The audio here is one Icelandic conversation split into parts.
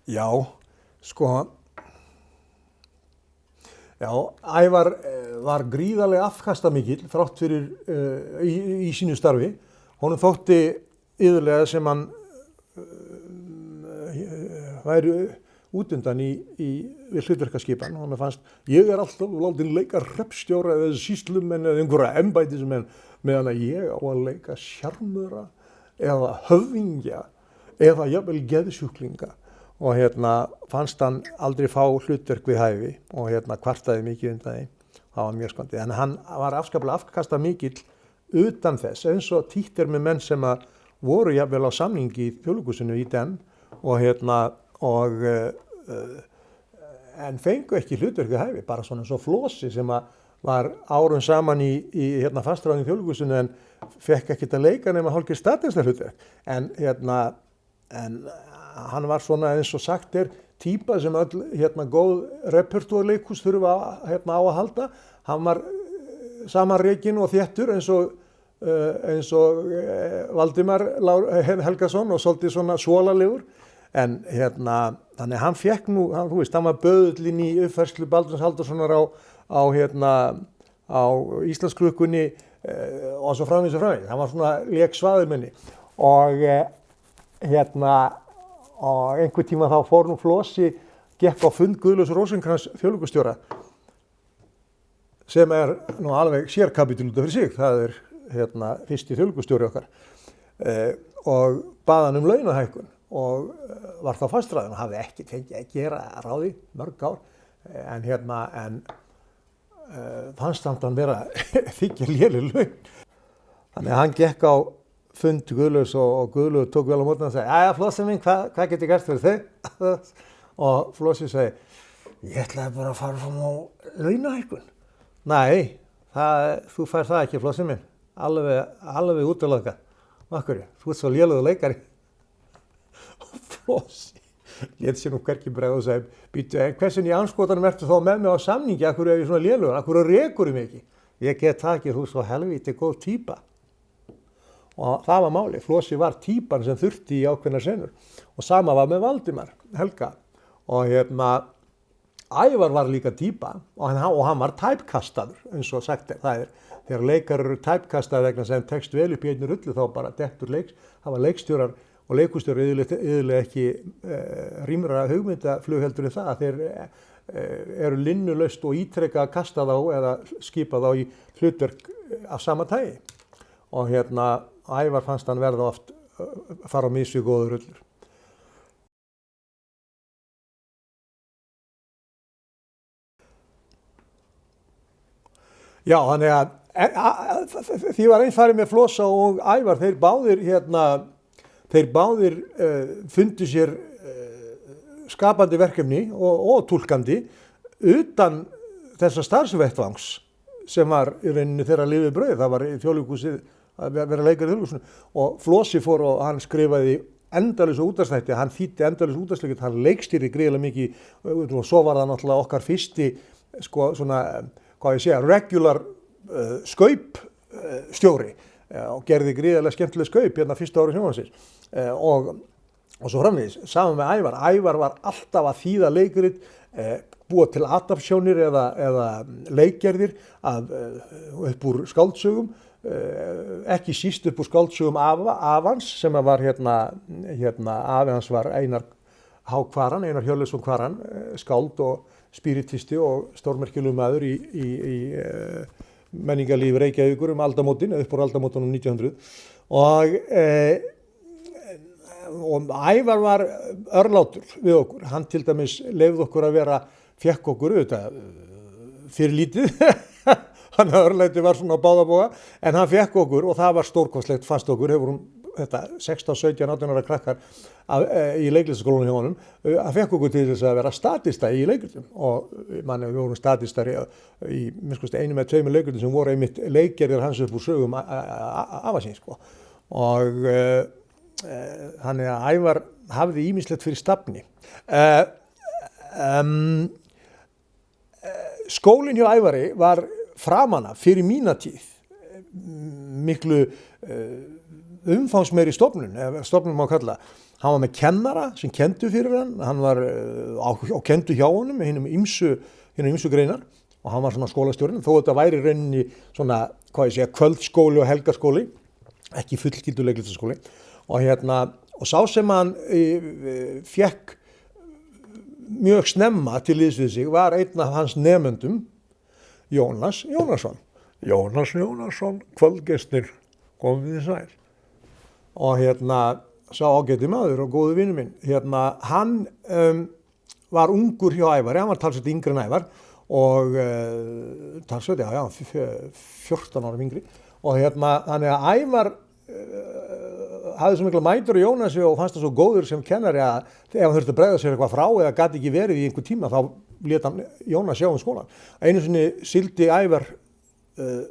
já, sko, já, Ævar var gríðarlega afkastamikill þrátt fyrir í sínu starfi. Honum þótti iðulega sem hann væri útundan við hlutverkaskipan. Honum fannst, ég alltaf látin leika hreppstjóra eða sýslumenn eða einhverja embættismenn meðan að ég á að leika sjarmura eða höfðingja eða jafnvel geðsjúklinga. Og fannst hann aldrei fá hlutverk við hæfi og kvartaði mikið undan því. Það var mjög skondið. En hann var afskaplega afkastamikill utan þess, eins og títt með menn sem að voru jafnvel á samningi í Þjóðleikhúsinu í den en fengu ekki hlutverk við hæfi, bara svona eins og Flosi sem að var árum saman í fastráðin í Þjóðleikhúsinu en fekk ekkert að leika nema hálfgerð staðfesta hlutverk. En hann var svona eins og sagt típa sem öll góð repertúarleikhús þurfa á að halda. Hann var samanrekinn og þéttur eins og Valdimar Helgason og svolítið svona svólalegur. En þannig hann fekk nú, þú veist, hann var böðullinn í uppfærslu Baldvins Halldórssonar á Íslandsklukkunni og svo framvegis. Hann var svona lék svaðilmenni og og einhver tíma þá fór nú Flosi, gekk á fund Guðlaugs Rósinkrans þjóðleikhússtjóra sem nú alveg sérkapítuli út af fyrir sig. Það fyrsti þjóðleikhússtjóri okkar og bað hann launahækkun og var þá fastráðinn og hafði ekki fengið að gera ráði mörg ár en fannst hann vera þykja léleg laun. Þannig að hann gekk á fund Guðlaugs og Guðlaug tók vel á móti og sagði, jæja Flossi minn, hvað get ég gert fyrir þig? Og Flossi segi, ég ætlaði bara að fara fram á launahækkun. Nei, þú fær það ekki Flossi minn, alveg útiloka. Af hverju? Þú ert svo lélegur leikari. Og Flossi lét sér nú hvergi bregða og segi, býttu, hversin í anskotanum ertu þá með mig á samningi, af hverju er ég svona lélegur, af hverju rekur mig ekki? Ég get það ekki, þú ert svo helvíti góð típa. Og það var máli. Flosi var típan sem þurfti í ákveðnar senur. Og sama var með Valdimar Helga. Og Ævar var líka típa og hann var tæpkastaður, eins og sagt það þegar leikar eru tæpkastaður vegna sem tekst vel upp í einni rullu þá bara dettur leiks. Það var leikstjórar og leikhússtjórar iðulega ekki rýmra hugmyndaflug heldur en það að þeir eru linnulaust og ítrekka að kasta þá eða skipa þá í hlutverk af sama tagi. Og Ævar fannst hann verða oft fara á missi góður rullur. Já, þannig að því var eins farið með Flosa og Ævar, þeir báðir fundu sér skapandi verkefni og túlkandi utan þessa starfsvettvangs sem var í rauninni þeirra lifið brauð. Það var í Þjóðleikhúsið að vera leikari í Þjóðleikhúsinu og Flosi fór og hann skrifaði endalausa útvarpsþætti, hann þýddi endalausa útvarpsleikrit, hann leikstýrði gríðarlega mikið og svo var það náttúrulega okkar fyrsti svona, hvað ég segja, regular skaupstjóri og gerði gríðarlega skemmtileg skaup fyrsta ári sjónvarpsins og svo framvegis. Saman með Ævar. Ævar var alltaf að þýða leikrit, búa til adapsjónir eða leikgerðir upp úr skáldsögum, ekki síst upp úr skáldsögum afans sem var afi hans var Einar H. Kvaran, Einar Hjörleifsson Kvaran, skáld og spiritisti og stórmerkilegur maður í menningarlífi Reykjavíkur aldamótin, upp úr aldamótunum 1900 og Ævar var örlátur við okkur. Hann til dæmis leyfði okkur að fékk okkur auðvitað fyrir lítið, hann örlæti var svona á báða bóga, en hann fékk okkur og það var stórkostlegt fast okkur, hefur hún 16, 17, 18 ára krakkar í leiklistaskólanum hjá honum, hann fékk okkur til þess að vera statista í leikritum og við vorum statistar í einu með tveimur leikritum sem voru einmitt leikgerðir hans upp úr sögum afasins og þannig að Ævar hafði ýmislegt fyrir stafni. Skólinn hjá Ævari var framan af fyrir mína tíð miklu umfangsmeiri stofnun, eða stofnun má kalla. Hann var með kennara sem kendu fyrir hann var og kendu hjá honum með hinum ýmsu greinar og hann var svona skólastjórinn, þó þetta væri rauninni svona, kvöldskóli og helgarskóli, ekki fullgildur leiklistarskóli og sá sem hann fékk mjög snemma til liðs við sig var einn af hans nemendum, Jónas Jónasson. Jónas Jónasson, kvöldgestir, komið þið sæl. Og sá ágæti maður og góðu vinur minn. Hann var ungur hjá Ævari, hann var talsveit yngri en Ævar og talsveit, 14 árum yngri. Og þannig að Ævar hafði svo mikla mætur á Jónasi og fannst það svo góður sem kennari að ef hann þurfti að bregða sér eitthvað frá eða gat ekki verið í einhver tíma þá lét hann Jónas sjá skólan. Einu sinni sildi Ævar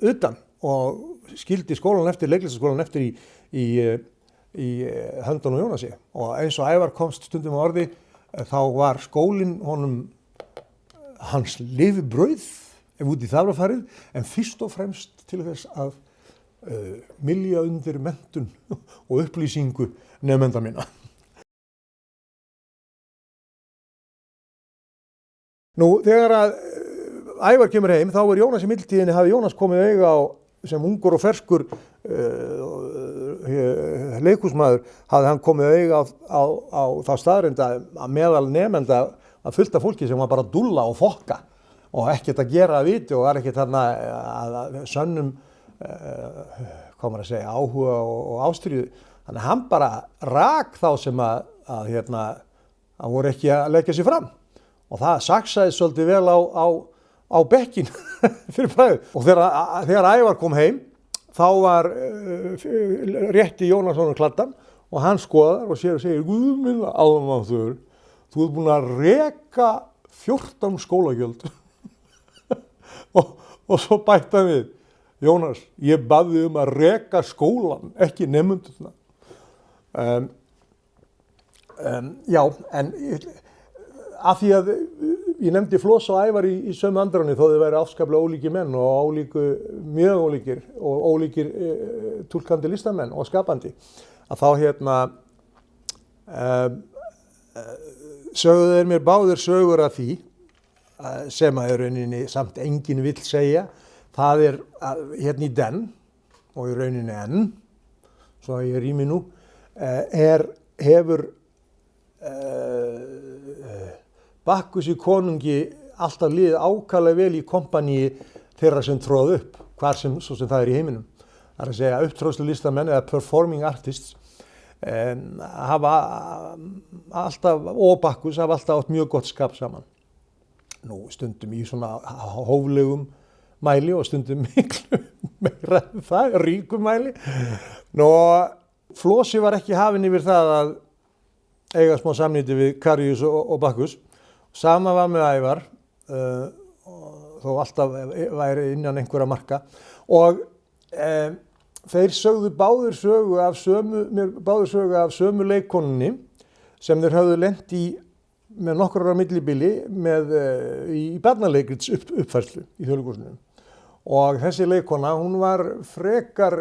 utan og skildi skólan eftir, leiklistarskólan eftir í höndunum Jónasi og eins og Ævar komst stundum á orði þá var skólinn honum hans lifibrauð ef út í það var farið en fyrst og fremst til þess að mylja undir menntun og upplýsingu nemenda minna. Nú, þegar að Ævar kemur heim, þá Jónas í mildtíðinni, hafði Jónas komið auga á, sem ungur og ferskur leikhúsmaður, hafði hann komið auga á þá staðreynd að meðal nemenda að fullt af fólki sem var bara að dúlla og fokka og ekkert að gera að viti og var ekkert þarna að sönnum áhuga og ástríðu. Þannig að hann bara rak þá sem að voru ekki að leggja sig fram. Og það saksaði svolítið vel á bekkin fyrir bragðið. Og þegar Ævar kom heim, þá var rétti Jónasson kladdan og hann skoðar og sér og segir, Guð minn almáttugur, þú ert búin að reka 14 skólagjöld. og svo bætti hann við, Jónas, ég baði að reka skólan, ekki nemendurna. Já, en af því að ég nefndi Floss og Ævar í sömu andráni þó þau væri afskaplega ólíkir menn og mjög ólíkir og ólíkir túlkandi listamenn og skapandi. Að þá sögðu þeir mér báðir sögur af því sem að í rauninni samt enginn vill segja. Það í den og í rauninni enn, svo að ég rými nú, hefur Bakkus í konungi alltaf liðið ákaflega vel í kompaníi þeirra sem tróð upp, hvar sem það í heiminum. Það að segja upptróðslu listamenn eða performing artists hafa alltaf, og Bakkus hafa alltaf átt mjög gott skap saman. Nú stundum í svona hóflegum mæli og stundum miklu meira en það, ríkum mæli. Nú, Flossi var ekki hafinn yfir það að eiga smá samnýti við Karius og Bakkus. Sama var með Ævar, þó alltaf væri innan einhverja marka. Og þeir sögðu báðir sögu af sömu leikkonunni sem þeir höfðu lent í með nokkur ára millibili í barnaleikrit uppfærslu í Þjóðleikhúsinu. Og þessi leikkona, hún var frekar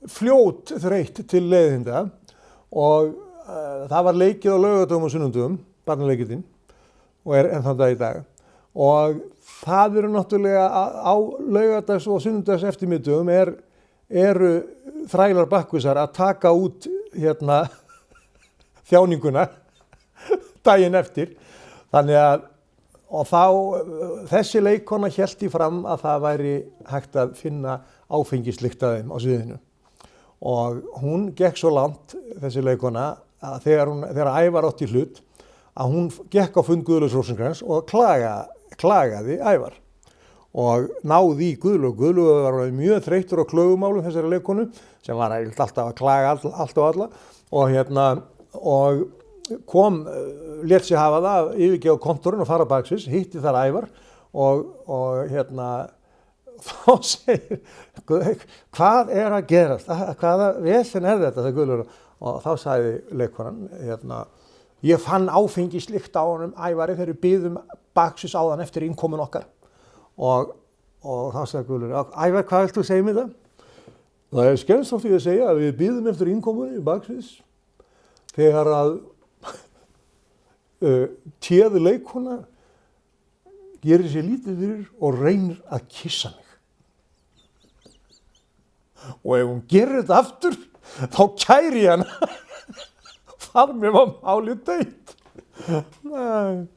fljót þreytt til leiðinda og það var leikið á laugardögum og sunnudögum, barnaleikritinn, og enn þann dag í dag. Og það eru náttúrulega á laugardags og sunnudags eftirmiðdögum eru þrælar Bakkusar að taka út þjáninguna daginn eftir. Þannig að þessi leikkona hélt í fram að það væri hægt að finna áfengislykt af þeim á sviðinu. Og hún gekk svo langt, þessi leikkona, að þegar Ævar átti í hlut, að hún gekk á fund Guðlaugs Rósenkrans og klagaði Ævar. Og náði í Guðlaug. Guðlaug var mjög þreyttur á klögumálum þessari leikkonu, sem var alltaf að klaga allt og alla. Og lét sig hafa það að yfirgefa kontorinn og fara baksins, hitti þar Ævar og þá segir, hvað að gerast, hvaða vesen þetta, það Guðlaug, og þá sagði leikkonan, ég fann áfengislykt á honum Ævari þegar við biðum baksins áðan eftir innkomun okkar og þá sagði Guðlaug, Ævar, hvað vilt þú segja mér það? Það er skemmst frá því að segja að við bíðum eftir innkomunni í baksviðs þegar að téð leikkona gerir sér lítið fyrir og reynir að kyssa mig. Og ef hún gerir þetta aftur, þá kæri ég hana. Þar með var málið dautt. Nei.